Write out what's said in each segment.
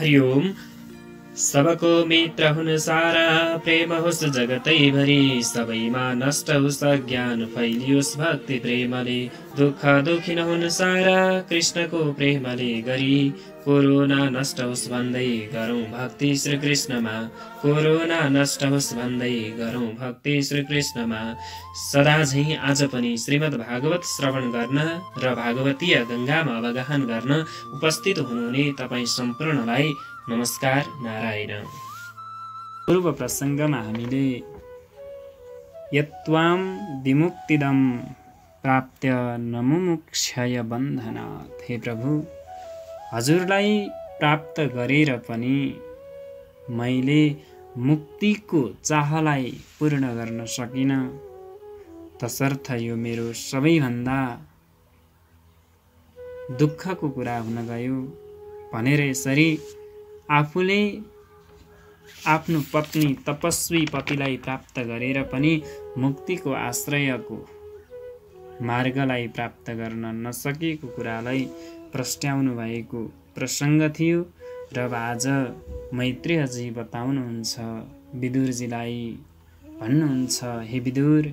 हरि ओम। सबको मित्र हुन सारा, प्रेम होस् जगतैभरि, सबैमा नष्ट होस् अज्ञान, फैलियोस् भक्ति प्रेमले। दुःख दुखी नहुन सारा, कृष्णको प्रेमले गरी, कोरोना नष्ट होस् भन्दै गरौँ भक्ति श्री कृष्णमा। कोरोना नष्ट होस् भन्दै गरौँ भक्ति श्री कृष्णमा। सदा झैं आज पनि श्रीमद् भागवत श्रवण गर्न र भागवतीय गंगामा अवगाहन गर्न उपस्थित हुनुहुने तपाईं सम्पूर्णलाई नमस्कार नारायण। पूर्व प्रसंगमा हामीले यत्वां विमुक्तिदं प्राप्त्य न मुमुक्षय बन्धनात्, हे प्रभु हजुरलाई प्राप्त गरेर पनि मैले मुक्तिको चाहलाई पूर्ण गर्न सकिन, तसर्थ यो मेरो सबैभन्दा दुःखको कुरा हुन गयो भनेर यसरी आफूले आफ्नो पत्नी तपस्वी पतिलाई प्राप्त गरेर पनि मुक्तिको आश्रयको मार्गलाई प्राप्त गर्न नसकेको कुरालाई प्रस्ट्याउनु भएको प्रसंग थियो। र आज मैत्रेयजी बताउनुहुन्छ, विदुरजीलाई भन्नुहुन्छ, हे विदुर,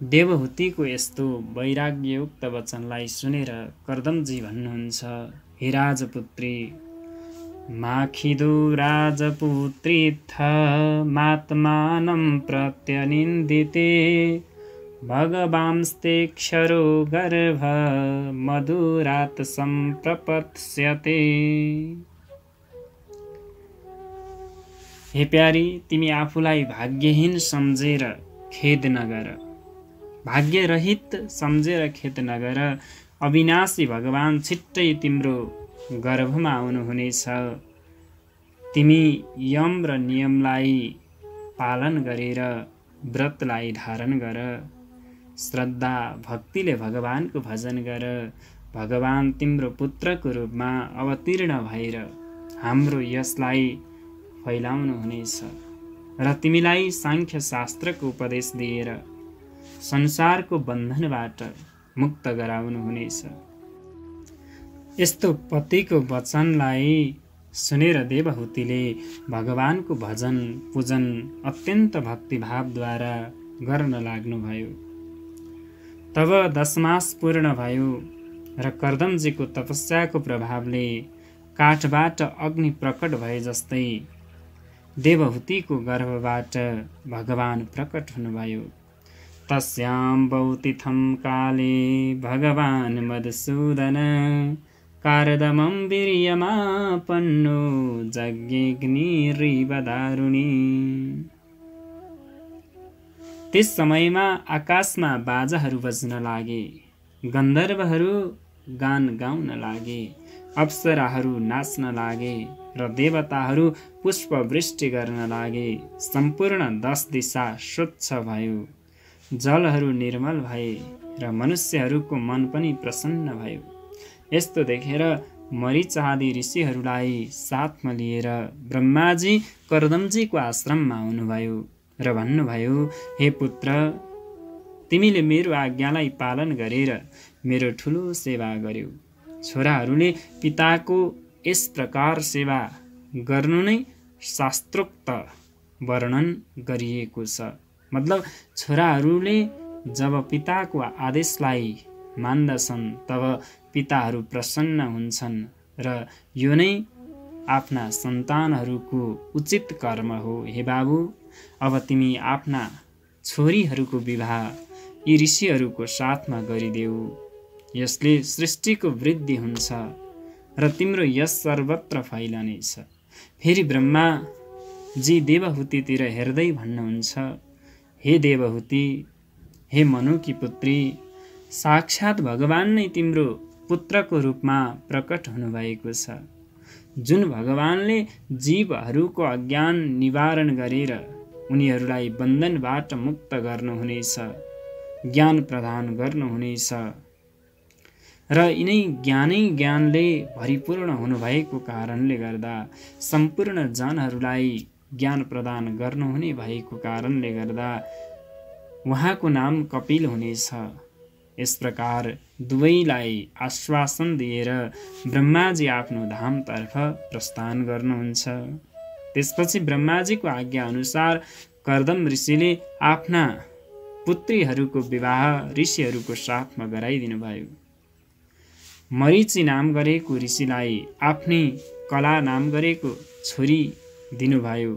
देवहूतिको यस्तो वैराग्ययुक्त वचनलाई सुनेर कर्दमजी भन्नुहुन्छ, हे राजपुत्री, माखिदो राजपुत्रीथ मात्मानं प्रत्यनिन्दिते, भगवांस्ते क्षरो गर्भ मधुरात् सम्प्रपत्स्यते। हे प्यारी, तिमी आफूलाई भाग्यहीन सम्झेर खेद नगर, भाग्यरहित सम्झेर खेद नगर। अविनाशी भगवान छिट्टै तिम्रो गर्भमा आउनुहुनेछ। तिमी यम र नियमलाई पालन गरेर व्रतलाई धारण गर, श्रद्धा भक्तिले भगवानको भजन गर। भगवान तिम्रो पुत्रको रूपमा अवतीर्ण भएर हाम्रो यसलाई फैलाउनु हुनेछ र तिमीलाई सांख्य शास्त्रको उपदेश दिएर संसारको बन्धनबाट मुक्त गराउनु हुनेछ। यस्तो पतिको वचनलाई सुनेर देवहूतिले भगवानको भजन पूजन अत्यन्त भक्तिभावद्वारा गर्न लाग्नुभयो। तब 10 मास पूर्ण भयो र कर्दमजीको तपस्याको प्रभावले काठबाट अग्नि प्रकट भए जस्तै देवहूतिको गर्भबाट भगवान प्रकट हुनुभयो। तस्यां बहुतिथं काले भगवान मधुसूदन, कारदमं वीर्यमापन्नो यज्ञेऽग्निरिव दारुणी। त्यस समयमा आकाशमा बाजाहरू बज्न लागे, गन्धर्वहरू गान गाउन लागे, अप्सराहरू नाच्न लागे र देवताहरू पुष्पवृष्टि गर्न लागे। सम्पूर्ण 10 दिशा स्वच्छ भयो, जलहरू निर्मल भए र मनुष्यहरूको मन पनि प्रसन्न भयो। यस्तो देखेर मरीचादी ऋषिहरूलाई साथमा लिएर ब्रह्माजी कर्दमजीको आश्रममा आउनुभयो र भन्नुभयो, हे पुत्र, तिमीले मेरो आज्ञालाई पालन गरेर मेरो ठुलो सेवा गर्यौ। छोराहरूले पिताको यस प्रकार सेवा गर्नु नै शास्त्रोक्त वर्णन गरिएको छ। मतलब छोराहरूले जब पिताको आदेशलाई मान्दछन् तब पिताहरू प्रसन्न हुन्छन् र यो नै आफ्ना सन्तानहरूको उचित कर्म हो। हे बाबु, अब तिमी आफ्ना छोरीहरूको विवाह यी ऋषिहरूको साथमा गरिदेऊ, यसले सृष्टिको वृद्धि हुन्छ र तिम्रो यश सर्वत्र फैलनेछ। फेरि ब्रह्मा जी देवहूतितिर हेर्दै भन्नुहुन्छ, हे देवहूति, हे मनुकी पुत्री, साक्षात् भगवान नै तिम्रो पुत्रको रूपमा प्रकट हुनुभएको छ। जुन भगवानले जीवहरूको अज्ञान निवारण गरेर उनीहरूलाई बन्धनबाट मुक्त गर्नुहुनेछ, ज्ञान प्रदान गर्नुहुनेछ र यिनै ज्ञानले भरिपूर्ण हुनुभएको कारणले गर्दा सम्पूर्ण जनहरूलाई ज्ञान प्रदान गर्नुहुने भएको कारणले गर्दा उहाँको नाम कपिल हुनेछ। यस प्रकार दुवैलाई आश्वासन दिएर ब्रह्माजी आफ्नो धामतर्फ प्रस्थान गर्नुहुन्छ। त्यसपछि ब्रह्माजीको आज्ञा अनुसार कर्दम ऋषिले आफ्ना पुत्रीहरूको विवाह ऋषिहरूको साथमा गराइदिनु भयो। मरीचि नाम गरेको ऋषिलाई आफ्नी कला नाम गरेको छोरी दिनुभयो।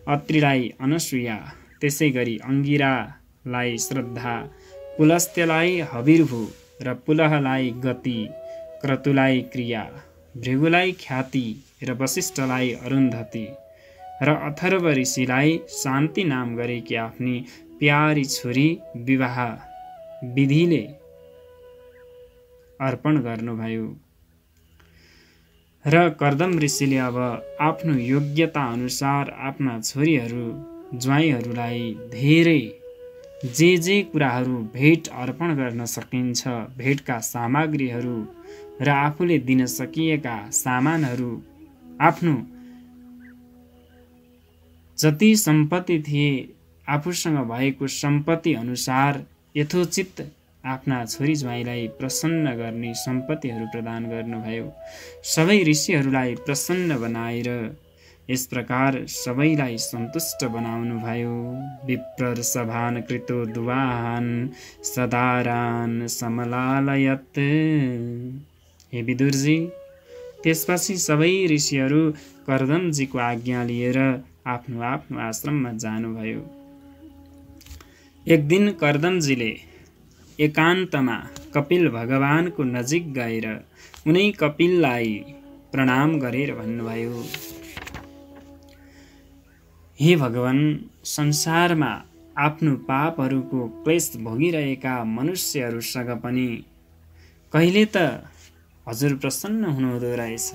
अत्रिलाई अनसुया, त्यसै गरी अंगिरालाई श्रद्धा, पुलस्त्यलाई हविर्भू र पुलहलाई गति, क्रतुलाई क्रिया, भृगुलाई ख्याति र वशिष्ठलाई अरुन्धति र अथर्व ऋषिलाई शान्ति नाम गरेकी आफ्नी प्यारी छोरी विवाह विधिले अर्पण गर्नुभयो। र कर्दम ऋषिले अब आफ्नो योग्यता अनुसार आफ्ना छोरीहरू ज्वाइँहरूलाई धेरै जे कुराहरू भेट अर्पण गर्न सकिन्छ, भेटका सामग्रीहरू र आफूले दिन सकिएका सामानहरू, आफ्नो जति सम्पत्ति थिए आफूसँग भएको सम्पत्ति अनुसार यथोचित आफ्ना छोरी ज्वाइँलाई प्रसन्न गर्ने सम्पत्तिहरू प्रदान गर्नुभयो। सबै ऋषिहरूलाई प्रसन्न बनाएर यस प्रकार सबैलाई सन्तुष्ट बनाउनुभयो। विप्रसभान कृतो दुवाहान सदारान समलालयत। हे विदुरजी, त्यसपछि सबै ऋषिहरू कर्दमजीको आज्ञा लिएर आफ्नो आफ्नो आश्रममा जानुभयो। एक दिन कर्दमजीले एकान्तमा कपिल भगवानको नजिक गएर उनै कपिललाई प्रणाम गरेर भन्नुभयो, हे भगवान, संसारमा आफ्नो पापहरूको क्लेश भोगिरहेका मनुष्यहरूसँग पनि कहिले त हजुर प्रसन्न हुनुहुँदो रहेछ।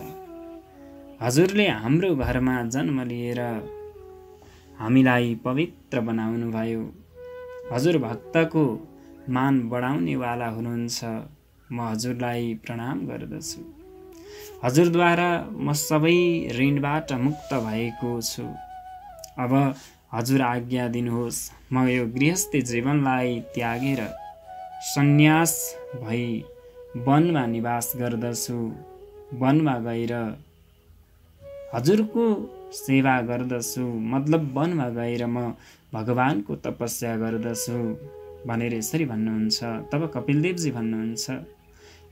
हजुरले हाम्रो घरमा जन्म लिएर हामीलाई पवित्र बनाउनु भयो। हजुर भक्तको मान बढाउनेवाला हुनुहुन्छ। म हजुरलाई प्रणाम गर्दछु। हजुरद्वारा म सबै ऋणबाट मुक्त भएको छु। अब हजुर आज्ञा दिनुहोस्, म यो गृहस्थी जीवनलाई त्यागेर सन्यास भई वनमा निवास गर्दछु। वनमा गएर हजुरको सेवा गर्दछु, मतलब वनमा गएर म भगवानको तपस्या गर्दछु भनेर यसरी भन्नुहुन्छ। तब कपिलदेवजी भन्नुहुन्छ,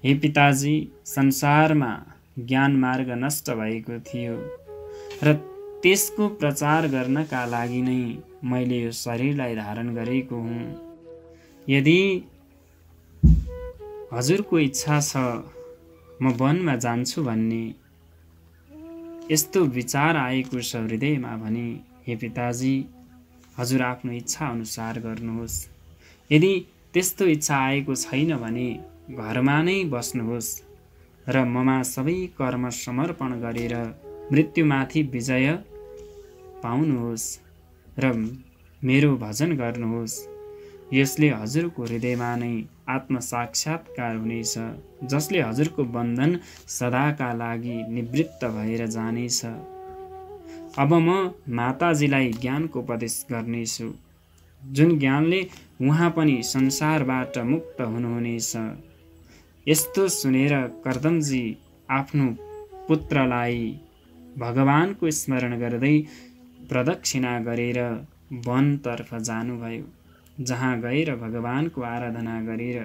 हे पिताजी, संसारमा ज्ञान मार्ग नष्ट भएको थियो र त्यसको प्रचार गर्नका लागि नै मैले यो शरीरलाई धारण गरेको हुँ। यदि हजुरको इच्छा छ म वनमा जान्छु भन्ने यस्तो विचार आएको छ हृदयमा भने, हे पिताजी, हजुर आफ्नो इच्छा अनुसार गर्नुहोस्। यदि त्यस्तो इच्छा आएको छैन भने घरमा नै बस्नुहोस् र ममा सबै कर्म समर्पण गरेर मृत्युमाथि विजय पाउनुहोस् र मेरो भजन गर्नुहोस्। यसले हजुरको हृदयमा नै आत्म साक्षात्कार हुनेछ, जसले हजुरको बन्धन सदाका लागि निवृत्त भएर जानेछ। अब म माताजीलाई ज्ञानको उपदेश गर्नेछु, जुन ज्ञानले उहाँ पनि संसारबाट मुक्त हुनुहुनेछ। यस्तो सुनेर कर्दमजी आफ्नो पुत्रलाई भगवानको स्मरण गर्दै प्रदक्षिणा गरेर वनतर्फ जानुभयो, जहाँ गएर भगवानको आराधना गरेर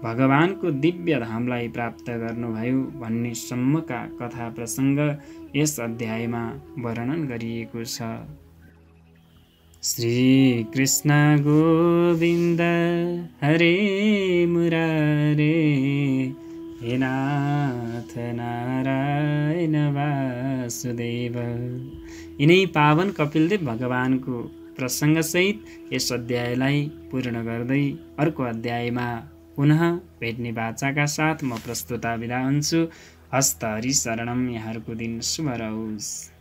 भगवानको दिव्य धामलाई प्राप्त गर्नुभयो भन्ने सम्मका कथा प्रसङ्ग यस अध्यायमा वर्णन गरिएको छ। श्री कृष्ण गोविन्द हरे मुरारे, हे नाथ नारायण वासुदेव। यिनै पावन कपिलदेव भगवानको प्रसङ्गसहित यस अध्यायलाई पूर्ण गर्दै अर्को अध्यायमा पुनः भेट्ने बाचाका साथ म प्रस्तुता बिदा हुन्छु। हस्त हरि शरणम। यहाँहरूको दिन शुभ रहोस्।